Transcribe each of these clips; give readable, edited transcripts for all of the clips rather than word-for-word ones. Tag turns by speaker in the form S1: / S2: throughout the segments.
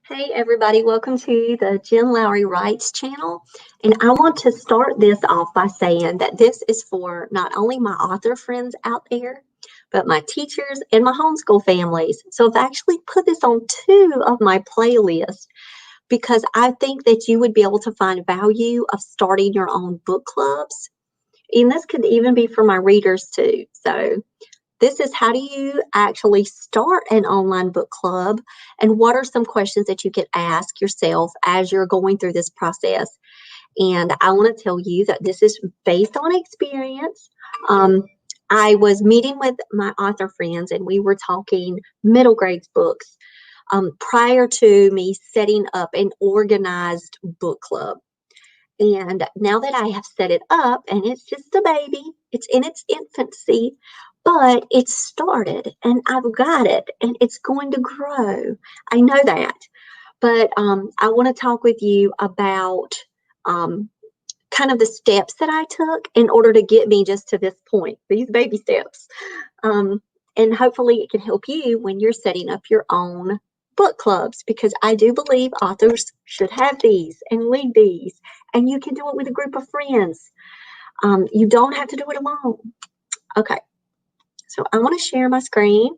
S1: Hey everybody, welcome to the Jen Lowry Writes channel. And I want to start this off by saying that this is for not only my author friends out there, but my teachers and my homeschool families. So I've actually put this on two of my playlists because I think that you would be able to find value of starting your own book clubs. And this could even be for my readers too. So this is how do you actually start an online book club, and what are some questions that you could ask yourself as you're going through this process. And I want to tell you that this is based on experience. I was meeting with my author friends and we were talking middle grades books prior to me setting up an organized book club. And now that I have set it up and it's just a baby, it's in its infancy, but it's started and I've got it and it's going to grow. I know that. But I want to talk with you about kind of the steps that I took in order to get me just to this point, these baby steps. And hopefully it can help you when you're setting up your own book clubs, because I do believe authors should have these and lead these, and you can do it with a group of friends. You don't have to do it alone. Okay, so I want to share my screen.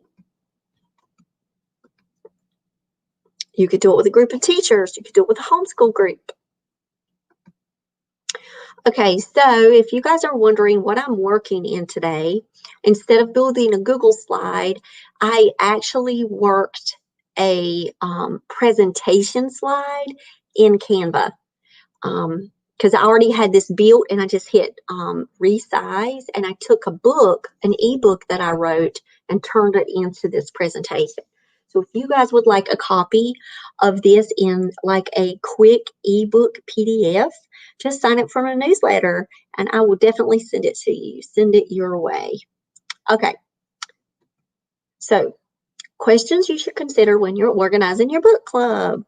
S1: You could do it with a group of teachers. You could do it with a homeschool group. Okay, so if you guys are wondering what I'm working in today, instead of building a Google slide, I actually worked a presentation slide in Canva, because I already had this built and I just hit resize, and I took a book, an ebook that I wrote, and turned it into this presentation. So if you guys would like a copy of this in like a quick ebook PDF, just sign up for my newsletter and I will definitely send it to you, send it your way. Okay, so questions you should consider when you're organizing your book club.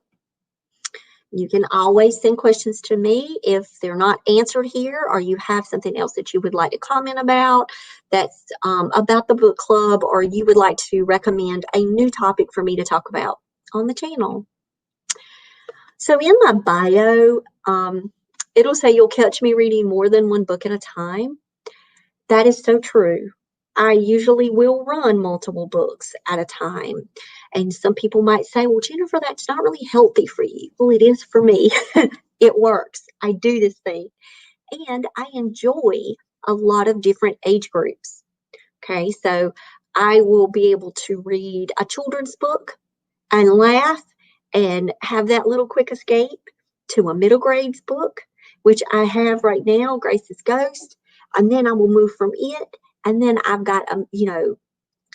S1: You can always send questions to me if they're not answered here, or you have something else that you would like to comment about that's about the book club, or you would like to recommend a new topic for me to talk about on the channel. So in my bio, it'll say you'll catch me reading more than one book at a time. That is so true. I usually will run multiple books at a time. And some people might say, well, Jennifer, that's not really healthy for you. Well, it is for me. It works. I do this thing. And I enjoy a lot of different age groups. Okay, so I will be able to read a children's book and laugh and have that little quick escape to a middle grades book, which I have right now, Grace's Ghost. And then I will move from it. And then I've got,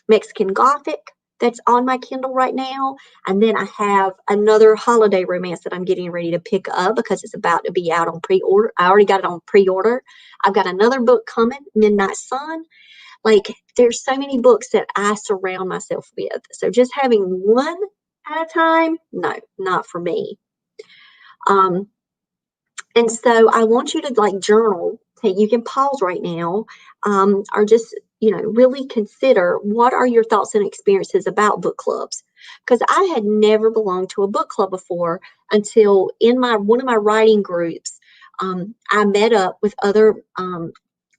S1: Mexican Gothic that's on my Kindle right now. And then I have another holiday romance that I'm getting ready to pick up because it's about to be out on pre-order. I already got it on pre-order. I've got another book coming, Midnight Sun. Like, there's so many books that I surround myself with. So just having one at a time, no, not for me. And so I want you to like journal. You can pause right now, or just, really consider what are your thoughts and experiences about book clubs. Because I had never belonged to a book club before until in one of my writing groups, I met up with other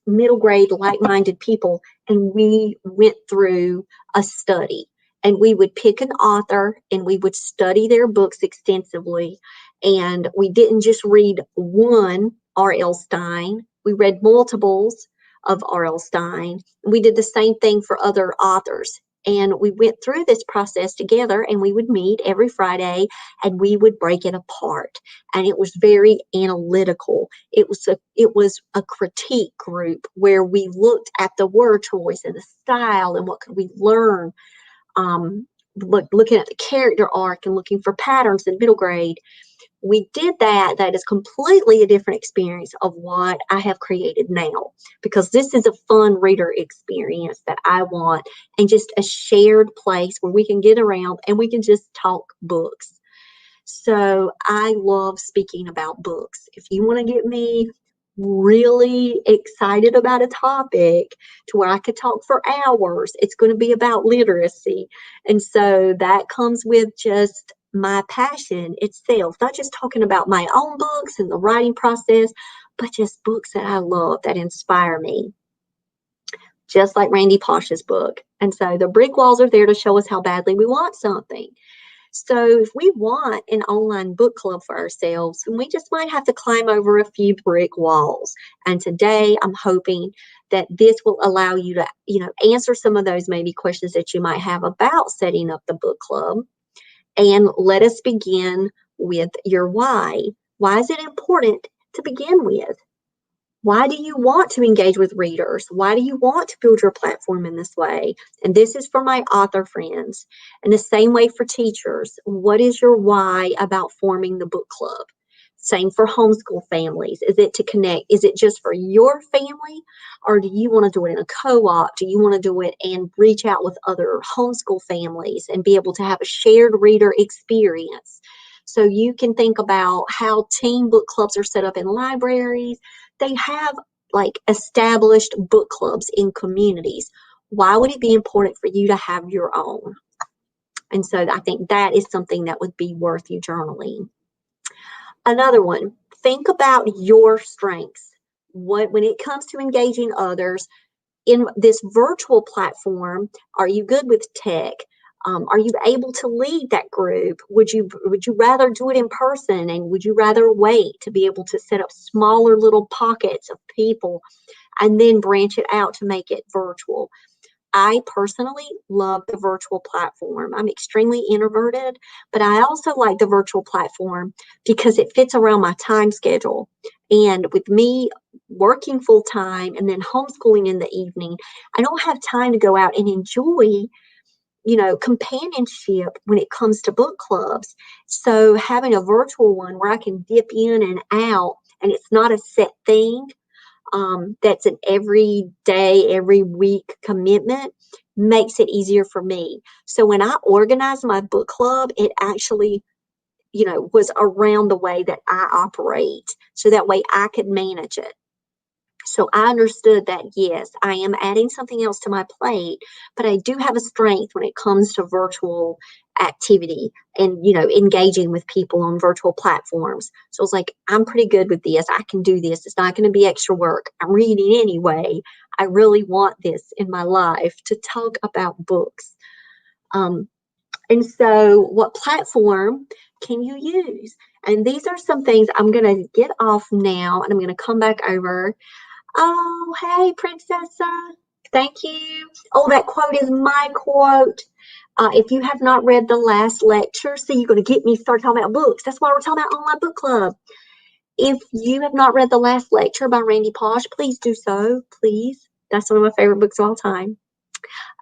S1: middle grade like-minded people, and we went through a study. And we would pick an author and we would study their books extensively. And we didn't just read one R.L. Stine. We read multiples of R.L. Stine. We did the same thing for other authors. And we went through this process together, and we would meet every Friday and we would break it apart. And it was very analytical. It was a critique group where we looked at the word choice and the style and what could we learn. Looking at the character arc and looking for patterns in middle grade. We did that. That is completely a different experience of what I have created now, because this is a fun reader experience that I want, and just a shared place where we can get around and we can just talk books. So I love speaking about books. If you want to get me really excited about a topic to where I could talk for hours, it's going to be about literacy. And so that comes with just my passion itself, not just talking about my own books and the writing process, but just books that I love that inspire me, just like Randy Pausch's book. And so the brick walls are there to show us how badly we want something. So if we want an online book club for ourselves, we just might have to climb over a few brick walls. And today I'm hoping that this will allow you to, answer some of those maybe questions that you might have about setting up the book club. And let us begin with your why. Why is it important to begin with? Why do you want to engage with readers? Why do you want to build your platform in this way? And this is for my author friends. And the same way for teachers. What is your why about forming the book club? Same for homeschool families. Is it to connect? Is it just for your family? Or do you want to do it in a co-op? Do you want to do it and reach out with other homeschool families and be able to have a shared reader experience? So you can think about how teen book clubs are set up in libraries. They have like established book clubs in communities. Why would it be important for you to have your own? And so I think that is something that would be worth you journaling. Another one, think about your strengths. When it comes to engaging others in this virtual platform, are you good with tech? Are you able to lead that group? Would you rather do it in person, and would you rather wait to be able to set up smaller little pockets of people and then branch it out to make it virtual? I personally love the virtual platform. I'm extremely introverted, but I also like the virtual platform because it fits around my time schedule. And with me working full time and then homeschooling in the evening, I don't have time to go out and enjoy companionship when it comes to book clubs. So having a virtual one where I can dip in and out, and it's not a set thing, that's an every day, every week commitment, makes it easier for me. So when I organized my book club, it actually, was around the way that I operate. So that way I could manage it. So I understood that, yes, I am adding something else to my plate, but I do have a strength when it comes to virtual activity and, engaging with people on virtual platforms. So I was like, I'm pretty good with this. I can do this. It's not going to be extra work. I'm reading anyway. I really want this in my life to talk about books. And so what platform can you use? And these are some things I'm going to get off now, and I'm going to come back over. Oh, hey, Princessa. Thank you. Oh, that quote is my quote. If you have not read the last lecture, so you're going to get me started talking about books. That's why we're talking about online book club. If you have not read the last lecture by Randy Pausch, please do so, please. That's one of my favorite books of all time.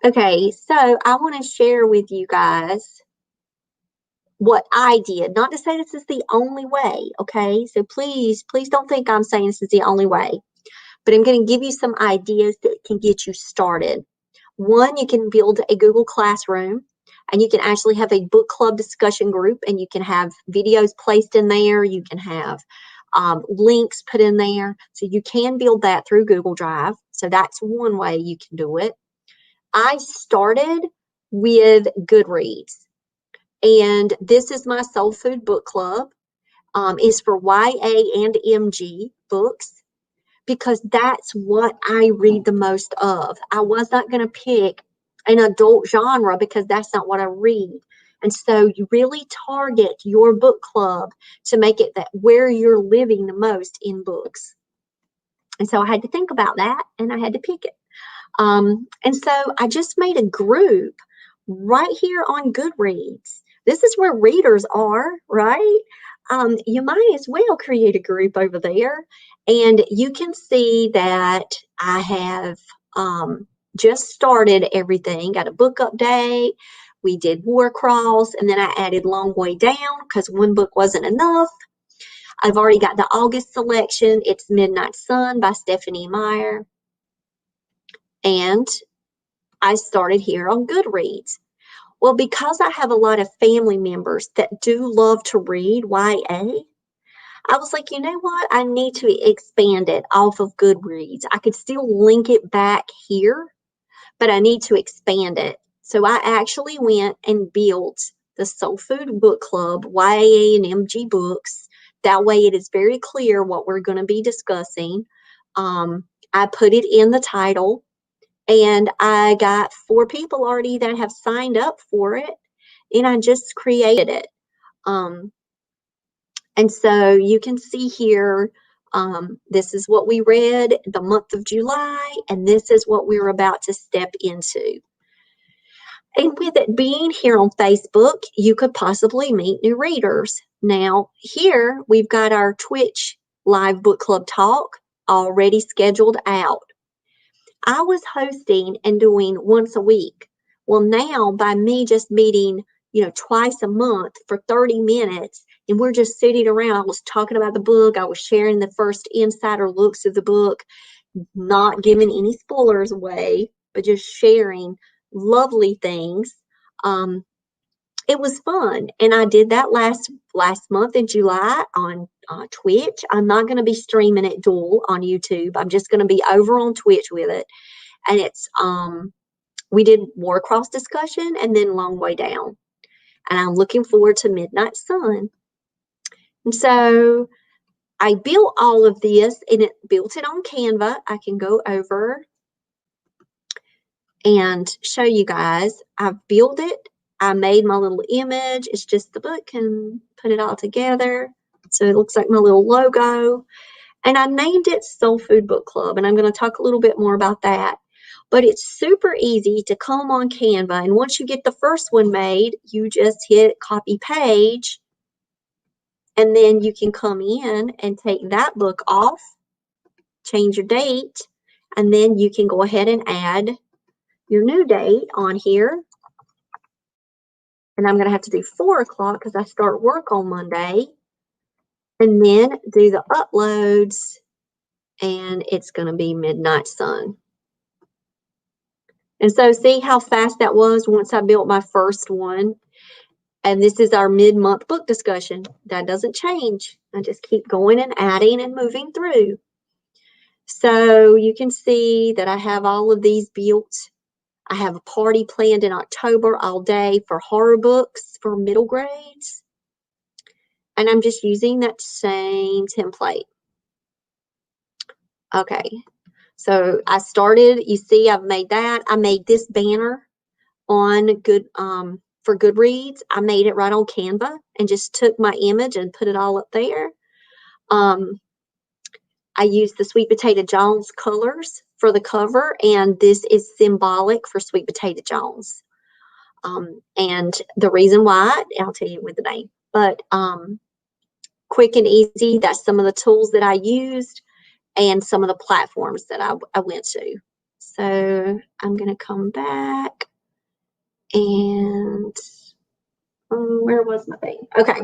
S1: Okay, so I want to share with you guys what I did. Not to say this is the only way, okay? So please don't think I'm saying this is the only way. But I'm going to give you some ideas that can get you started. One, you can build a Google Classroom, and you can actually have a book club discussion group, and you can have videos placed in there. You can have links put in there. So you can build that through Google Drive. So that's one way you can do it. I started with Goodreads, and this is my Soul Food Book Club. It's for YA and MG books, because that's what I read the most of. I was not going to pick an adult genre because that's not what I read. And so you really target your book club to make it that where you're living the most in books. And so I had to think about that, and I had to pick it. And so I just made a group right here on Goodreads. This is where readers are, right? You might as well create a group over there. And you can see that I have just started everything. Got a book update. We did Warcross, and then I added Long Way Down because one book wasn't enough. I've already got the August selection. It's Midnight Sun by Stephanie Meyer. And I started here on Goodreads. Well, because I have a lot of family members that do love to read YA, I was like, you know what? I need to expand it off of Goodreads. I could still link it back here, but I need to expand it. So I actually went and built the Soul Food Book Club, YA and MG books. That way it is very clear what we're going to be discussing. I put it in the title, and I got 4 people already that have signed up for it, and I just created it. And so you can see here, this is what we read the month of July, and this is what we're about to step into. And with it being here on Facebook, you could possibly meet new readers. Now, here we've got our Twitch live book club talk already scheduled out. I was hosting and doing once a week. Well, now by me just meeting, twice a month for 30 minutes, and we're just sitting around, I was talking about the book, I was sharing the first insider looks of the book, not giving any spoilers away, but just sharing lovely things. It was fun, and I did that last month in July on Twitch. I'm not going to be streaming it dual on YouTube. I'm just going to be over on Twitch with it, and it's we did Warcross discussion and then Long Way Down, and I'm looking forward to Midnight Sun. And so I built all of this, and it built it on Canva. I can go over and show you guys. I've built it. I made my little image. It's just the book, and put it all together. So it looks like my little logo. And I named it Soul Food Book Club, and I'm going to talk a little bit more about that. But it's super easy to come on Canva, and once you get the first one made, you just hit copy page, and then you can come in and take that book off, change your date, and then you can go ahead and add your new date on here. And I'm going to have to do 4 o'clock because I start work on Monday. And then do the uploads, and it's going to be Midnight Sun. And so see how fast that was once I built my first one. And this is our mid-month book discussion. That doesn't change. I just keep going and adding and moving through. So you can see that I have all of these built. I have a party planned in October all day for horror books for middle grades. And I'm just using that same template. Okay, so I started, you see I've made that. I made this banner on for Goodreads. I made it right on Canva and just took my image and put it all up there. I used the Sweet Potato Jones colors for the cover, and this is symbolic for Sweet Potato Jones. And the reason why, I'll tell you with the name, but quick and easy, that's some of the tools that I used and some of the platforms that I went to. So I'm going to come back, and where was my thing? Okay.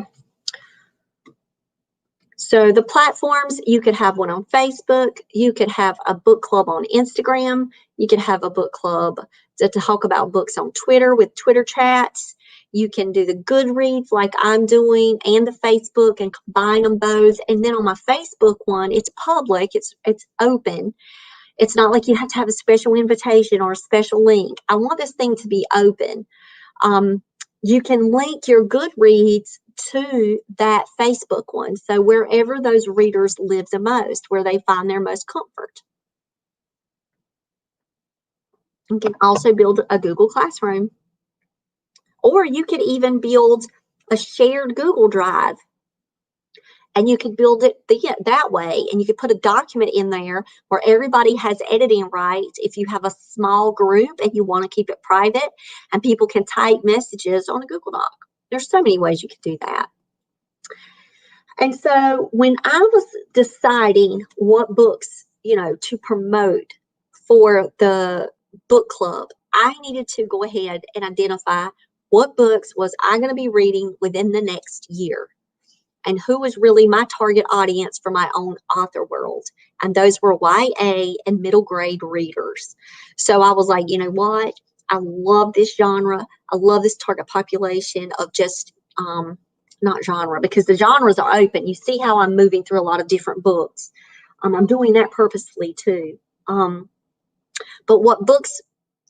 S1: So the platforms, you could have one on Facebook, you could have a book club on Instagram, you could have a book club to talk about books on Twitter with Twitter chats. You can do the Goodreads like I'm doing and the Facebook and combine them both. And then on my Facebook one, it's public, it's open. It's not like you have to have a special invitation or a special link. I want this thing to be open. You can link your Goodreads to that Facebook one. So wherever those readers live the most, where they find their most comfort. You can also build a Google Classroom. Or you could even build a shared Google Drive. And you could build it that way, and you could put a document in there where everybody has editing rights if you have a small group and you want to keep it private, and people can type messages on a Google Doc. There's so many ways you could do that. And so when I was deciding what books, to promote for the book club, I needed to go ahead and identify what books was I going to be reading within the next year, and who was really my target audience for my own author world. And those were YA and middle grade readers. So I was like, you know what? I love this genre. I love this target population of just, not genre, because the genres are open. You see how I'm moving through a lot of different books. I'm doing that purposely too. But what books,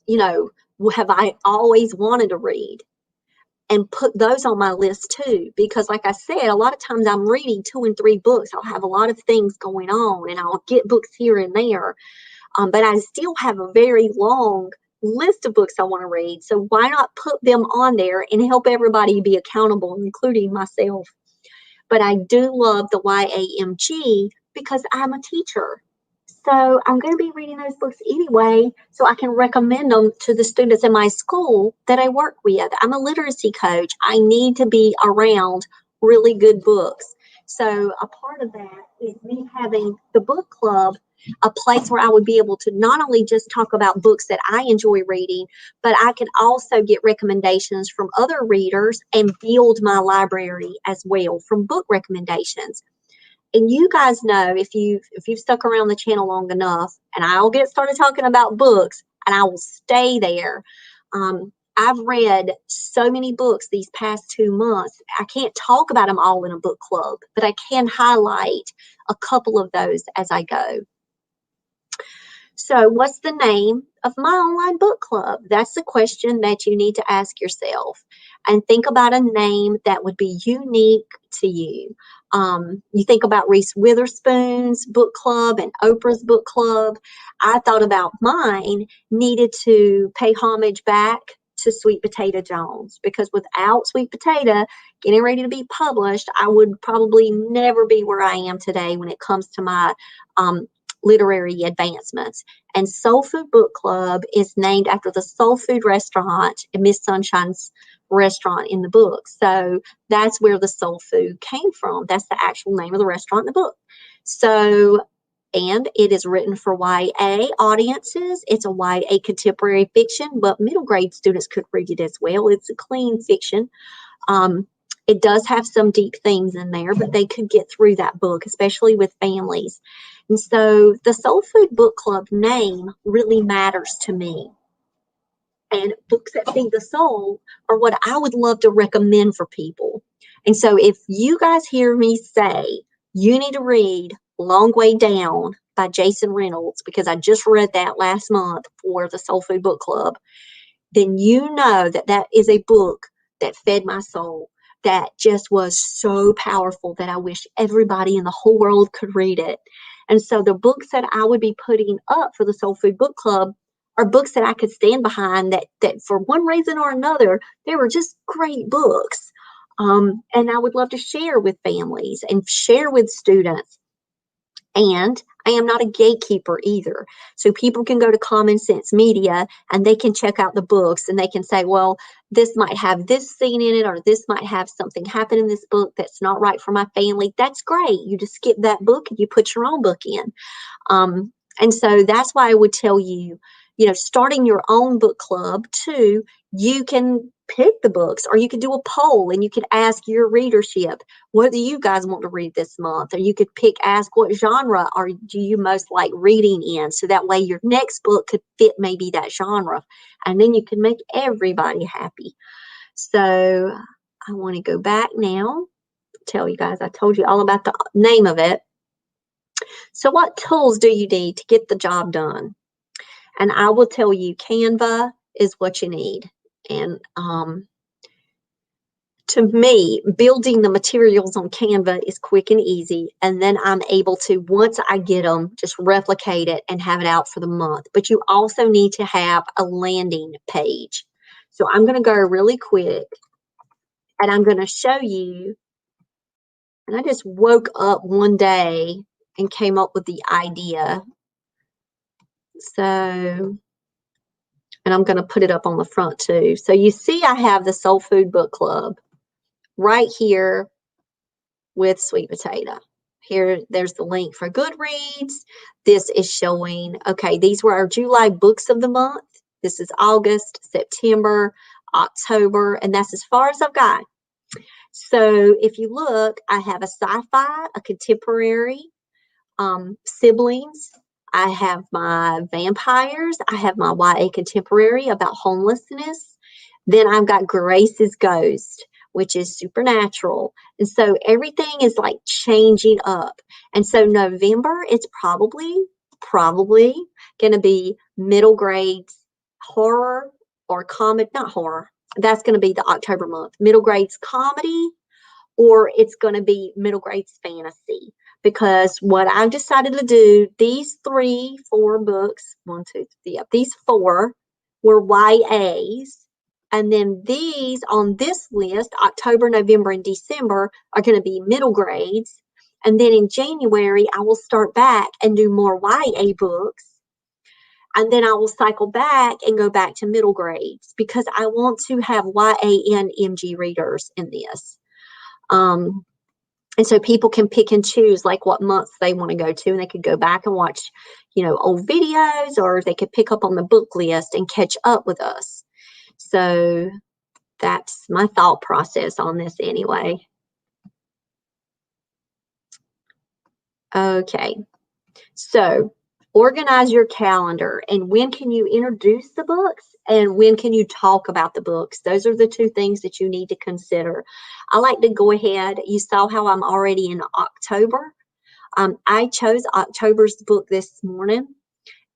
S1: have I always wanted to read? and put those on my list too, because like I said, a lot of times I'm reading 2 and 3 books. I'll have a lot of things going on and I'll get books here and there. But I still have a very long list of books I want to read. So why not put them on there and help everybody be accountable, including myself? But I do love the YAMG because I'm a teacher. So I'm going to be reading those books anyway, so I can recommend them to the students in my school that I work with. I'm a literacy coach. I need to be around really good books. So a part of that is me having the book club, a place where I would be able to not only just talk about books that I enjoy reading, but I can also get recommendations from other readers and build my library as well from book recommendations. And you guys know, if you've stuck around the channel long enough, and I'll get started talking about books and I will stay there. I've read so many books these past 2 months. I can't talk about them all in a book club, but I can highlight a couple of those as I go. So what's the name of my online book club? That's the question that you need to ask yourself. And think about a name that would be unique to you. You think about Reese Witherspoon's book club and Oprah's book club. I thought about mine needed to pay homage back to Sweet Potato Jones, because without Sweet Potato getting ready to be published, I would probably never be where I am today when it comes to my literary advancements. And Soul Food Book Club is named after the soul food restaurant in Miss Sunshine's restaurant in the book. So that's where the soul food came from. That's the actual name of the restaurant in the book. So, and it is written for YA audiences. It's a YA contemporary fiction, but middle grade students could read it as well. It's a clean fiction. It does have some deep themes in there, but they could get through that book, especially with families. And so the Soul Food Book Club name really matters to me. And books that feed the soul are what I would love to recommend for people. And so if you guys hear me say, you need to read Long Way Down by Jason Reynolds, because I just read that last month for the Soul Food Book Club, then you know that that is a book that fed my soul, that just was so powerful that I wish everybody in the whole world could read it. And so the books that I would be putting up for the Soul Food Book Club are books that I could stand behind, that for one reason or another, they were just great books. And I would love to share with families and share with students. And I am not a gatekeeper either. So people can go to Common Sense Media and they can check out the books and they can say, well, this might have this scene in it, or this might have something happen in this book that's not right for my family. That's great. You just skip that book and you put your own book in. And so that's why I would tell you, starting your own book club too, you can pick the books, or you could do a poll and you could ask your readership, what do you guys want to read this month? Or you could ask what genre do you most like reading in, so that way your next book could fit maybe that genre, and then you can make everybody happy. So I want to go back now, tell you guys, I told you all about the name of it. So what tools do you need to get the job done? And I will tell you, Canva is what you need. And to me, building the materials on Canva is quick and easy. And then I'm able to, once I get them, just replicate it and have it out for the month. But you also need to have a landing page. So I'm going to go really quick and I'm going to show you. And I just woke up one day and came up with the idea. So, and I'm going to put it up on the front too. So you see I have the Soul Food Book Club right here with Sweet Potato. Here, there's the link for Goodreads. This is showing, okay, these were our July books of the month. This is August, September, October, and that's as far as I've got. So if you look, I have a sci-fi, a contemporary, siblings. I have my vampires. I have my YA contemporary about homelessness. Then I've got Grace's Ghost, which is supernatural. And so everything is like changing up. And so November, it's probably going to be middle grades horror or comedy, not horror, that's going to be the October month. Middle grades comedy, or it's going to be middle grades fantasy. Because what I've decided to do, these 4 books, 1, 2, 3, yep, these 4 were YAs. And then these on this list, October, November, and December, are going to be middle grades. And then in January, I will start back and do more YA books. And then I will cycle back and go back to middle grades because I want to have YA and MG readers in this. And so people can pick and choose like what months they want to go to, and they could go back and watch, old videos, or they could pick up on the book list and catch up with us. So that's my thought process on this anyway. Okay, so organize your calendar, and when can you introduce the books and when can you talk about the books? Those are the 2 things that you need to consider. I like to go ahead. You saw how I'm already in October. I chose October's book this morning,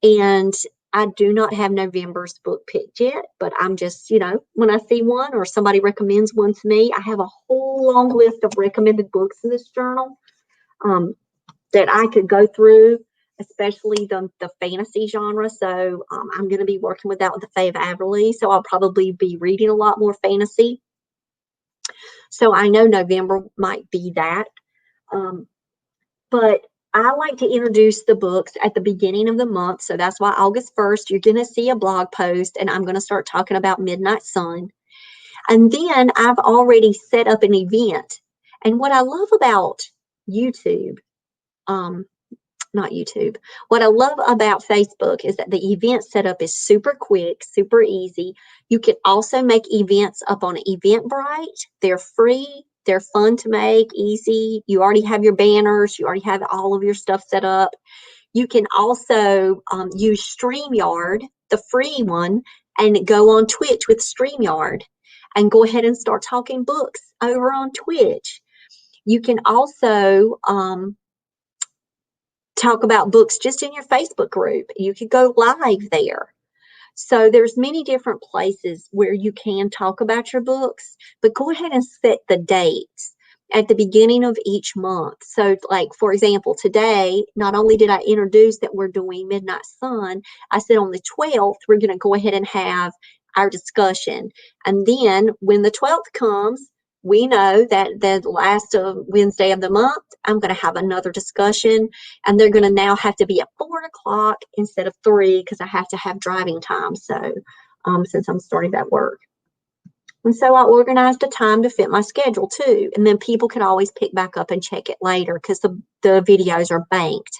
S1: and I do not have November's book picked yet, but I'm just, when I see one or somebody recommends one to me, I have a whole long list of recommended books in this journal that I could go through, especially the fantasy genre. So I'm going to be working with that with the Faye Averly. So I'll probably be reading a lot more fantasy. So I know November might be that. But I like to introduce the books at the beginning of the month. So that's why August 1st, you're going to see a blog post, and I'm going to start talking about Midnight Sun. And then I've already set up an event. And what I love about YouTube, not YouTube. What I love about Facebook is that the event setup is super quick, super easy. You can also make events up on Eventbrite. They're free. They're fun to make, easy. You already have your banners. You already have all of your stuff set up. You can also use StreamYard, the free one, and go on Twitch with StreamYard and go ahead and start talking books over on Twitch. You can also talk about books just in your Facebook group. You could go live there. So there's many different places where you can talk about your books, but go ahead and set the dates at the beginning of each month. So like, for example, today, not only did I introduce that we're doing Midnight Sun, I said on the 12th, we're going to go ahead and have our discussion. And then when the 12th comes, we know that the last Wednesday of the month, I'm going to have another discussion, and they're going to now have to be at 4 o'clock instead of 3 because I have to have driving time. So since I'm starting at work. And so I organized a time to fit my schedule too. And then people can always pick back up and check it later because the videos are banked.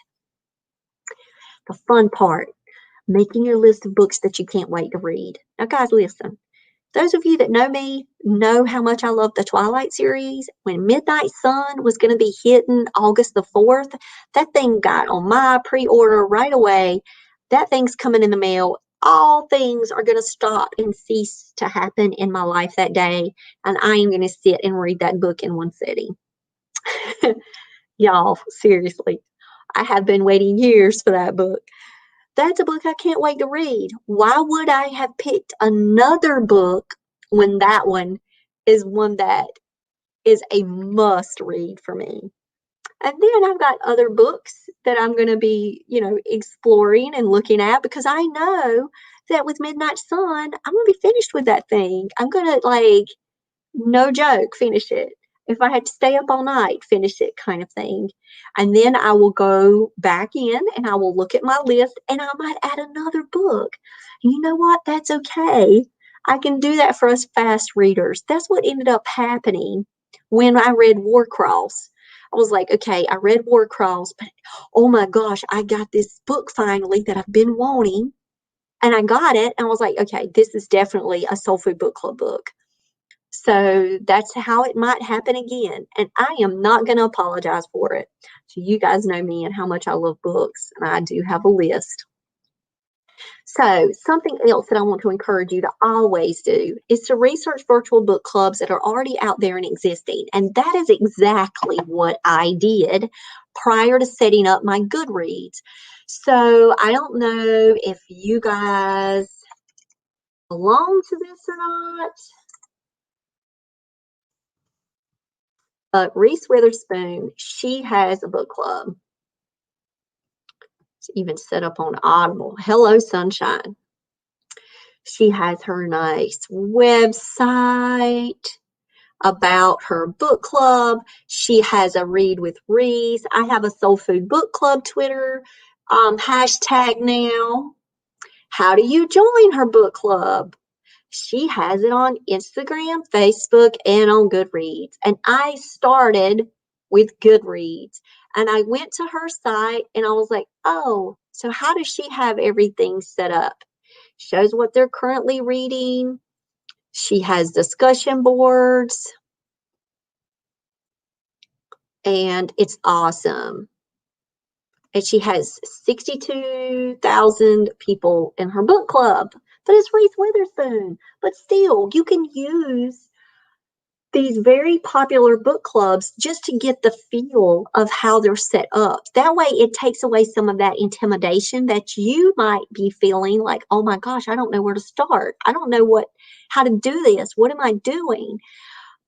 S1: The fun part, making your list of books that you can't wait to read. Now guys, listen. Those of you that know me know how much I love the Twilight series. When Midnight Sun was going to be hitting August the 4th, that thing got on my pre-order right away. That thing's coming in the mail. All things are going to stop and cease to happen in my life that day, and I am going to sit and read that book in one sitting. Y'all, seriously, I have been waiting years for that book. That's a book I can't wait to read. Why would I have picked another book when that one is one that is a must read for me? And then I've got other books that I'm going to be, exploring and looking at because I know that with Midnight Sun, I'm going to be finished with that thing. I'm going to, no joke, finish it. If I had to stay up all night, finish it kind of thing. And then I will go back in and I will look at my list and I might add another book. And you know what? That's okay. I can do that for us fast readers. That's what ended up happening when I read Warcross. I was like, okay, I read Warcross, but oh my gosh, I got this book finally that I've been wanting. And I got it. And I was like, okay, this is definitely a Soul Food Book Club book. So that's how it might happen again. And I am not going to apologize for it. So you guys know me and how much I love books. And I do have a list. So something else that I want to encourage you to always do is to research virtual book clubs that are already out there and existing. And that is exactly what I did prior to setting up my Goodreads. So I don't know if you guys belong to this or not. Reese Witherspoon, she has a book club. It's even set up on Audible. Hello, Sunshine. She has her nice website about her book club. She has a Read with Reese. I have a Soul Food Book Club Twitter hashtag now. How do you join her book club? She has it on Instagram, Facebook, and on Goodreads. And I started with Goodreads. And I went to her site and I was like, oh, so how does she have everything set up? Shows what they're currently reading. She has discussion boards. And it's awesome. And she has 62,000 people in her book club. But it's Reese Witherspoon. But still, you can use these very popular book clubs just to get the feel of how they're set up. That way, it takes away some of that intimidation that you might be feeling like, oh my gosh, I don't know where to start. I don't know how to do this. What am I doing?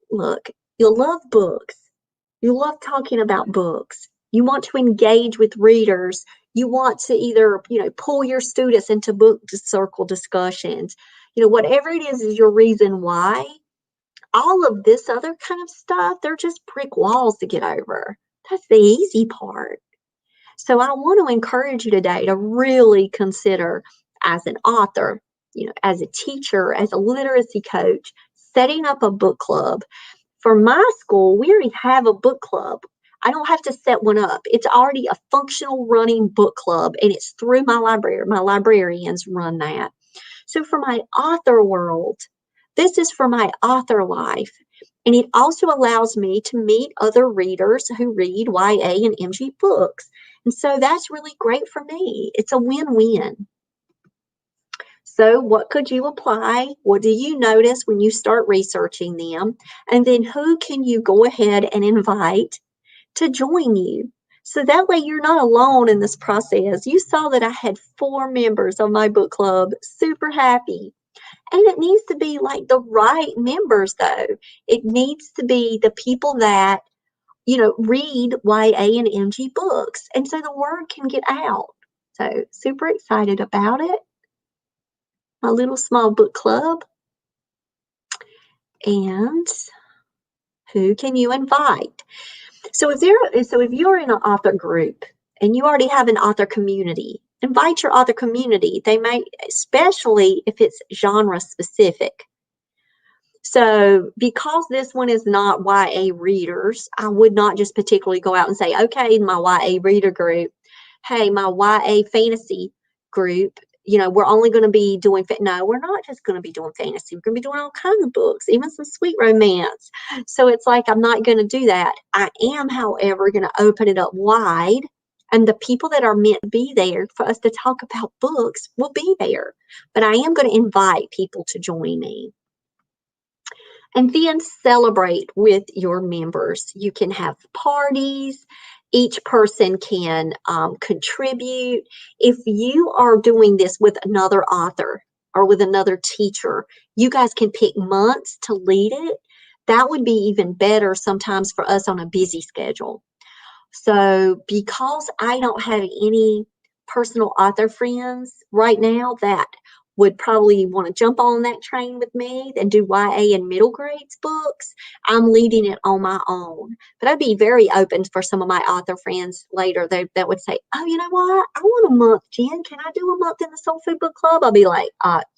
S1: Look, you love books. You love talking about books. You want to engage with readers. You want to either, pull your students into book circle discussions. Whatever it is your reason why. All of this other kind of stuff, they're just brick walls to get over. That's the easy part. So I want to encourage you today to really consider, as an author, as a teacher, as a literacy coach, setting up a book club. For my school, we already have a book club. I don't have to set one up. It's already a functional running book club, and it's through my library. My librarians run that. So for my author world, this is for my author life. And it also allows me to meet other readers who read YA and MG books. And so that's really great for me. It's a win-win. So what could you apply? What do you notice when you start researching them? And then who can you go ahead and invite to join you? So that way you're not alone in this process. You saw that I had 4 members of my book club, super happy. And it needs to be like the right members though. It needs to be the people that, read YA and MG books. And so the word can get out. So super excited about it. My little small book club. And who can you invite? So if you're in an author group and you already have an author community, invite your author community. They may, especially if it's genre specific. So because this one is not YA readers, I would not just particularly go out and say, okay, my YA reader group, hey, my YA fantasy group, we're only going to be doing, no, we're not just going to be doing fantasy. We're going to be doing all kinds of books, even some sweet romance. So it's like, I'm not going to do that. I am, however, going to open it up wide. And the people that are meant to be there for us to talk about books will be there. But I am going to invite people to join me. And then celebrate with your members. You can have parties. Each person can contribute. If you are doing this with another author or with another teacher, you guys can pick months to lead it. That would be even better sometimes for us on a busy schedule. So because I don't have any personal author friends right now that would probably want to jump on that train with me and do YA and middle grades books, I'm leading it on my own. But I'd be very open for some of my author friends later that would say, oh, you know what? I want a month, Jen. Can I do a month in the Soul Food Book Club? I'll be like,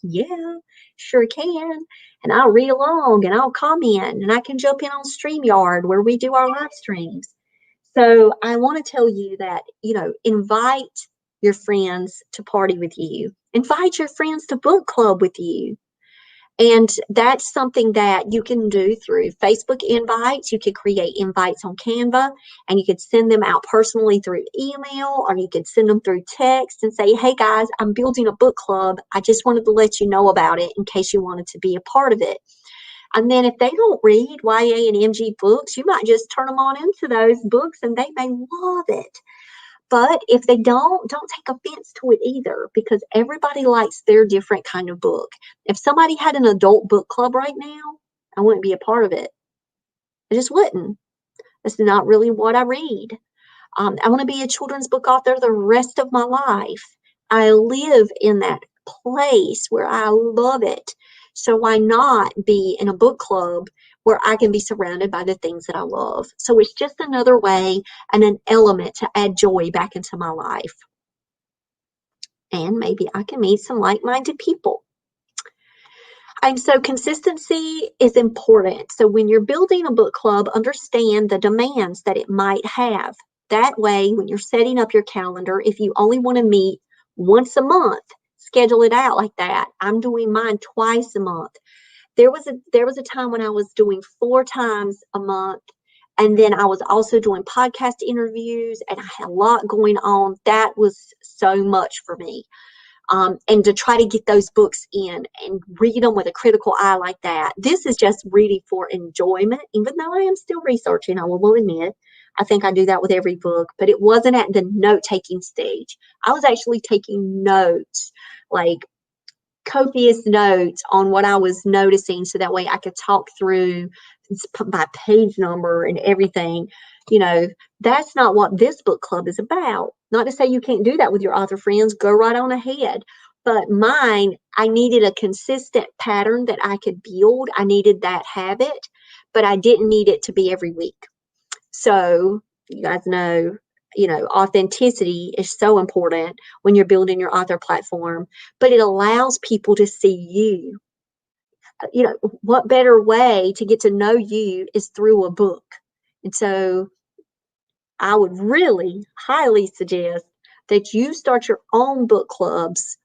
S1: yeah, sure can. And I'll read along and I'll comment and I can jump in on StreamYard where we do our live streams. So I want to tell you that, invite your friends to party with you. Invite your friends to book club with you. And that's something that you can do through Facebook invites. You could create invites on Canva and you could send them out personally through email, or you could send them through text and say, hey guys, I'm building a book club. I just wanted to let you know about it in case you wanted to be a part of it. And then if they don't read YA and MG books, you might just turn them on into those books and they may love it. But if they don't take offense to it either, because everybody likes their different kind of book. If somebody had an adult book club right now, I wouldn't be a part of it. I just wouldn't. That's not really what I read. I want to be a children's book author the rest of my life. I live in that place where I love it. So why not be in a book club where I can be surrounded by the things that I love? So it's just another way and an element to add joy back into my life. And maybe I can meet some like-minded people. And so consistency is important. So when you're building a book club, understand the demands that it might have. That way, when you're setting up your calendar, if you only want to meet once a month, schedule it out like that. I'm doing mine twice a month. There was a time when I was doing 4 times a month, and then I was also doing podcast interviews, and I had a lot going on. That was so much for me. And to try to get those books in and read them with a critical eye like that. This is just reading for enjoyment, even though I am still researching, I will admit. I think I do that with every book, but it wasn't at the note-taking stage. I was actually taking notes, like copious notes on what I was noticing, so that way I could talk through by page number and everything. That's not what this book club is about. Not to say you can't do that with your author friends. Go right on ahead. But mine, I needed a consistent pattern that I could build. I needed that habit, but I didn't need it to be every week. So you guys know, authenticity is so important when you're building your author platform, but it allows people to see you. What better way to get to know you is through a book. And so I would really highly suggest that you start your own book clubs.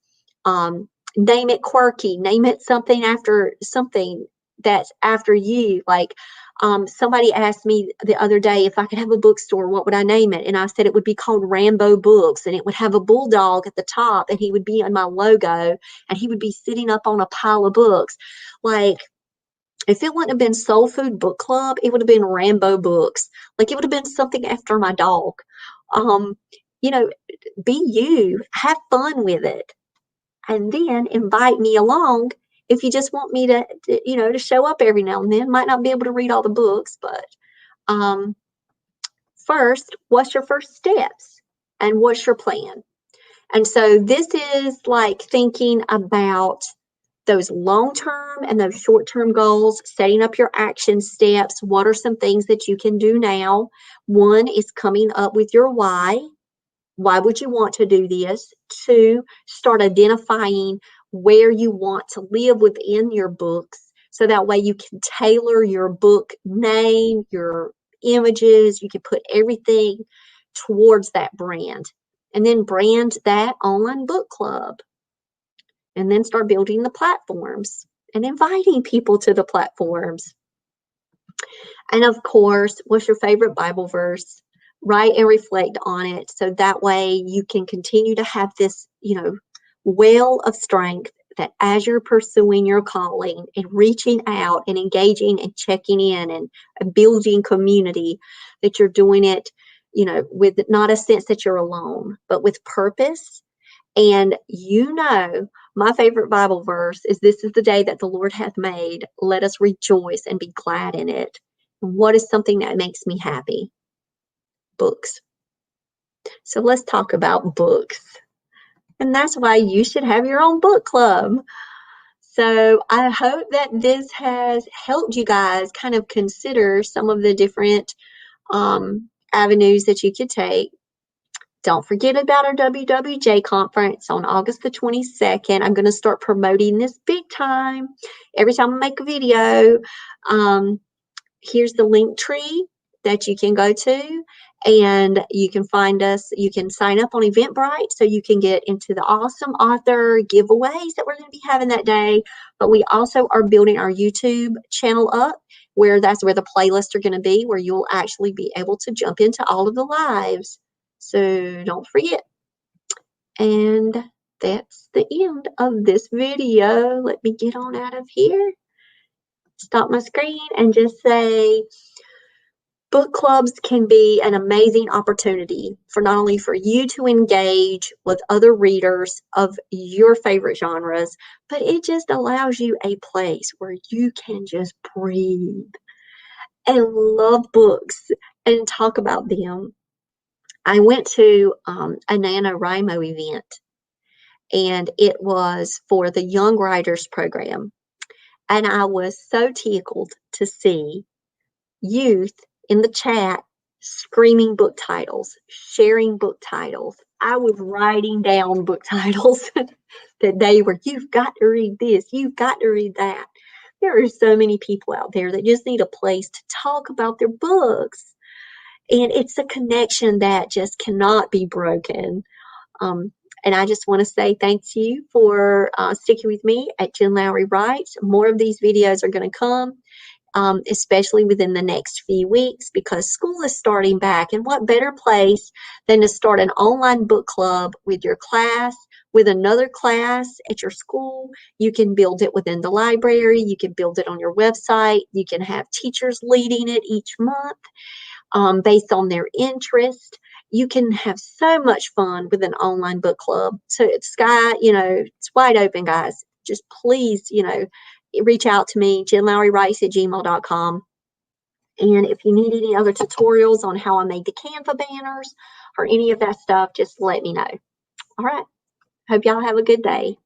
S1: Name it quirky, name it something that's after you. Like somebody asked me the other day if I could have a bookstore, what would I name it? And I said it would be called Rambo Books, and it would have a bulldog at the top, and he would be on my logo, and he would be sitting up on a pile of books. Like, if it wouldn't have been Soul Food Book Club, it would have been Rambo Books. Like, it would have been something after my dog. You know, be you, have fun with it, and then invite me along if you just want me to show up every now and then. Might not be able to read all the books, but first, what's your first steps and what's your plan? And so this is like thinking about those long-term and those short-term goals, setting up your action steps. What are some things that you can do now? One is coming up with your why. Why would you want to do this? 2, start identifying where you want to live within your books, so that way you can tailor your book name, your images, you can put everything towards that brand. And then brand that online book club. And then start building the platforms and inviting people to the platforms. And of course, what's your favorite Bible verse? Write and reflect on it, so that way you can continue to have this, well of strength, that as you're pursuing your calling and reaching out and engaging and checking in and building community, that you're doing it, with not a sense that you're alone, but with purpose. And my favorite Bible verse is, "This is the day that the Lord hath made. Let us rejoice and be glad in it." What is something that makes me happy? Books. So let's talk about books. And that's why you should have your own book club. So I hope that this has helped you guys kind of consider some of the different avenues that you could take. Don't forget about our WWJ conference on August the 22nd. I'm going to start promoting this big time. Every time I make a video, here's the link tree that you can go to, and you can find us. You can sign up on Eventbrite so you can get into the awesome author giveaways that we're going to be having that day. But we also are building our YouTube channel up, where that's where the playlists are going to be, where you'll actually be able to jump into all of the lives. So don't forget. And that's the end of this video. Let me get on out of here. Stop my screen and just say, book clubs can be an amazing opportunity for not only for you to engage with other readers of your favorite genres, but it just allows you a place where you can just breathe and love books and talk about them. I went to a NaNoWriMo event, and it was for the Young Writers Program. And I was so tickled to see youth in the chat screaming book titles, sharing book titles. I was writing down book titles that they were, you've got to read this, you've got to read that. There are so many people out there that just need a place to talk about their books. And it's a connection that just cannot be broken. And I just want to say thank you for sticking with me at Jen Lowry Writes. More of these videos are going to come, especially within the next few weeks, because school is starting back. And what better place than to start an online book club with your class, with another class at your school. You can build it within the library. You can build it on your website. You can have teachers leading it each month. Based on their interest. You can have so much fun with an online book club. So it's it's wide open, guys. Just please, reach out to me, jenlowrywrites@gmail.com. And if you need any other tutorials on how I made the Canva banners or any of that stuff, just let me know. All right. Hope y'all have a good day.